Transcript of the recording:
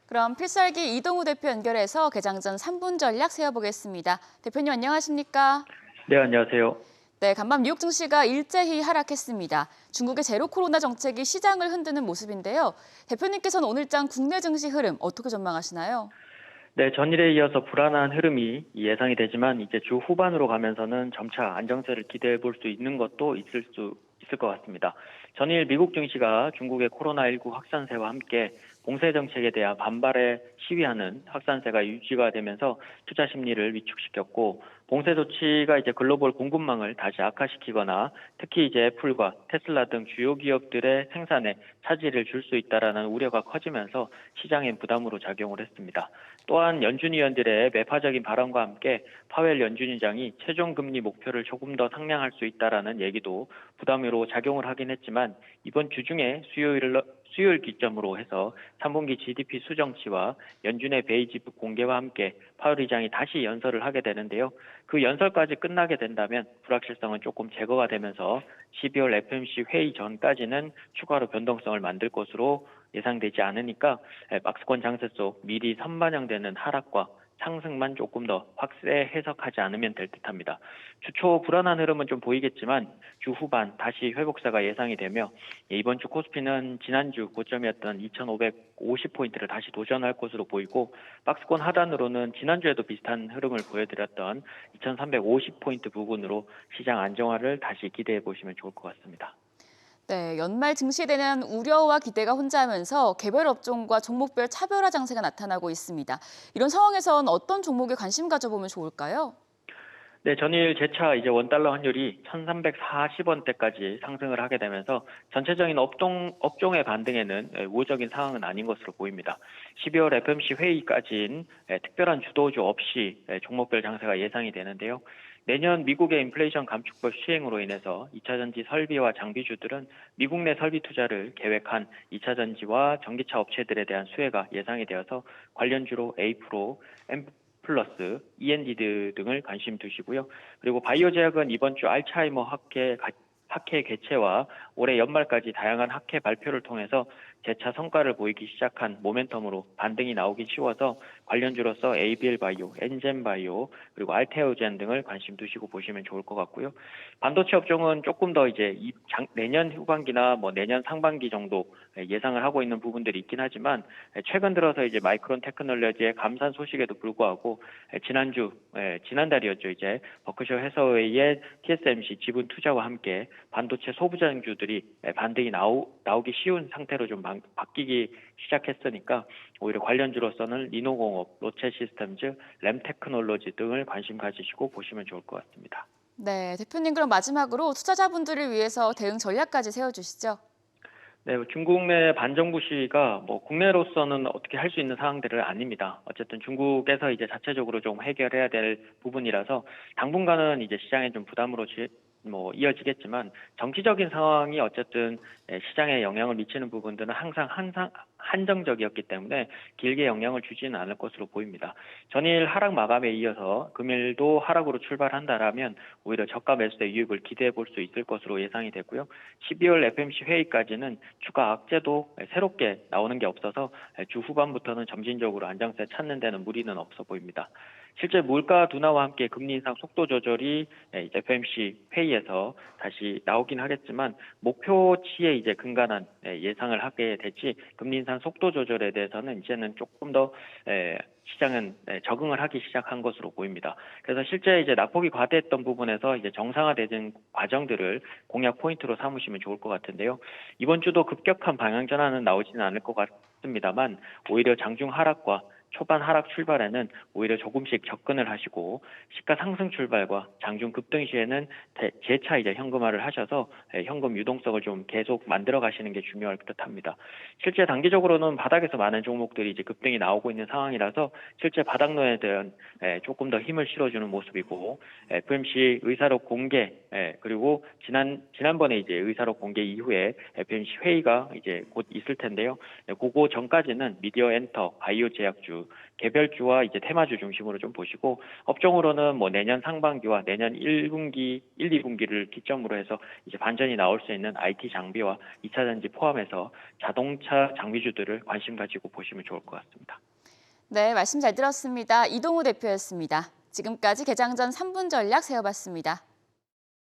그럼 필살기 이동우 대표 연결해서 개장 전 3분 전략 세워보겠습니다. 대표님 안녕하십니까? 네, 안녕하세요. 네, 간밤 뉴욕 증시가 일제히 하락했습니다. 중국의 제로 코로나 정책이 시장을 흔드는 모습인데요. 대표님께서는 오늘장 국내 증시 흐름 어떻게 전망하시나요? 네, 전일에 이어서 불안한 흐름이 예상이 되지만 이제 주 후반으로 가면서는 점차 안정세를 기대해 볼 수 있는 것도 있을 것 같습니다. 전일 미국 증시가 중국의 코로나19 확산세와 함께 봉쇄 정책에 대한 반발에 시위하는 확산세가 유지가 되면서 투자 심리를 위축시켰고, 봉쇄 조치가 이제 글로벌 공급망을 다시 악화시키거나 특히 이제 애플과 테슬라 등 주요 기업들의 생산에 차질을 줄 수 있다라는 우려가 커지면서 시장엔 부담으로 작용을 했습니다. 또한 연준 위원들의 매파적인 발언과 함께 파웰 연준의장이 최종 금리 목표를 조금 더 상향할 수 있다라는 얘기도 부담으로 작용을 하긴 했지만, 이번 주 중에 수요일 기점으로 해서 3분기 GDP 수정치와 연준의 베이지북 공개와 함께 파월 의장이 다시 연설을 하게 되는데요. 그 연설까지 끝나게 된다면 불확실성은 조금 제거가 되면서 12월 FOMC 회의 전까지는 추가로 변동성을 만들 것으로 예상되지 않으니까 박스권 장세 속 미리 선반영되는 하락과 상승만 조금 더 확대 해석하지 않으면 될 듯합니다. 주초 불안한 흐름은 좀 보이겠지만 주 후반 다시 회복세가 예상이 되며, 이번 주 코스피는 지난주 고점이었던 2,550포인트를 다시 도전할 것으로 보이고, 박스권 하단으로는 지난주에도 비슷한 흐름을 보여드렸던 2,350포인트 부근으로 시장 안정화를 다시 기대해 보시면 좋을 것 같습니다. 네, 연말 증시에 대한 우려와 기대가 혼자하면서 개별 업종과 종목별 차별화 장세가 나타나고 있습니다. 이런 상황에선 어떤 종목에 관심 가져보면 좋을까요? 네, 전일 재차 이제 원달러 환율이 1,340원대까지 상승을 하게 되면서 전체적인 업종의 반등에는 우호적인 상황은 아닌 것으로 보입니다. 12월 FOMC 회의까지는 특별한 주도주 없이 종목별 장세가 예상이 되는데요. 내년 미국의 인플레이션 감축법 시행으로 인해서 2차전지 설비와 장비주들은 미국 내 설비 투자를 계획한 2차전지와 전기차 업체들에 대한 수혜가 예상이 되어서 관련주로 A프로, 플러스, END 등을 관심 두시고요. 그리고 바이오 제약은 이번 주 알츠하이머 학회 개최와 올해 연말까지 다양한 학회 발표를 통해서 재차 성과를 보이기 시작한 모멘텀으로 반등이 나오기 쉬워서 관련주로서 ABL 바이오, 엔젠 바이오, 그리고 알테오젠 등을 관심 두시고 보시면 좋을 것 같고요. 반도체 업종은 조금 더 이제 내년 후반기나 내년 상반기 정도 예상을 하고 있는 부분들이 있긴 하지만, 최근 들어서 이제 마이크론 테크놀로지의 감산 소식에도 불구하고 지난달이었죠. 이제 버크셔 해서웨이의 TSMC 지분 투자와 함께 반도체 소부장주들이 반등이 나오기 쉬운 상태로 좀 바뀌기 시작했으니까 오히려 관련주로서는 리노공업, 로체시스템즈, 램테크놀로지 등을 관심 가지시고 보시면 좋을 것 같습니다. 네, 대표님 그럼 마지막으로 투자자분들을 위해서 대응 전략까지 세워주시죠. 네, 중국 내 반정부 시위가 국내로서는 어떻게 할 수 있는 사항들은 아닙니다. 어쨌든 중국에서 이제 자체적으로 좀 해결해야 될 부분이라서 당분간은 이제 시장에 좀 부담으로 이어지겠지만, 정치적인 상황이 어쨌든 시장에 영향을 미치는 부분들은 항상 한정적이었기 때문에 길게 영향을 주지는 않을 것으로 보입니다. 전일 하락 마감에 이어서 금일도 하락으로 출발한다라면 오히려 저가 매수의 유입을 기대해 볼 수 있을 것으로 예상이 되고요. 12월 FOMC 회의까지는 추가 악재도 새롭게 나오는 게 없어서 주 후반부터는 점진적으로 안정세 찾는 데는 무리는 없어 보입니다. 실제 물가 둔화와 함께 금리 인상 속도 조절이 FOMC 회의에서 다시 나오긴 하겠지만, 목표치에 이제 근간한 예상을 하게 되지 금리 인상 속도 조절에 대해서는 이제는 조금 더 시장은 적응을 하기 시작한 것으로 보입니다. 그래서 실제 이제 낙폭이 과대했던 부분에서 이제 정상화되는 과정들을 공략 포인트로 삼으시면 좋을 것 같은데요. 이번 주도 급격한 방향 전환은 나오지는 않을 것 같습니다만, 오히려 장중 하락과 초반 하락 출발에는 오히려 조금씩 접근을 하시고, 시가 상승 출발과 장중 급등 시에는 재차 이제 현금화를 하셔서 현금 유동성을 좀 계속 만들어 가시는 게 중요할 듯합니다. 실제 단기적으로는 바닥에서 많은 종목들이 이제 급등이 나오고 있는 상황이라서 실제 바닥론에 대한 조금 더 힘을 실어주는 모습이고, FOMC 의사록 공개 그리고 지난번에 이제 의사록 공개 이후에 FOMC 회의가 이제 곧 있을 텐데요. 그거 전까지는 미디어 엔터, 바이오 제약주 그 개별주와 이제 테마주 중심으로 좀 보시고 업종으로는 뭐 내년 상반기와 내년 1분기, 1, 2분기를 기점으로 해서 이제 반전이 나올 수 있는 IT 장비와 2차 전지 포함해서 자동차 장비주들을 관심 가지고 보시면 좋을 것 같습니다. 네, 말씀 잘 들었습니다. 이동우 대표였습니다. 지금까지 개장 전 3분 전략 세워봤습니다.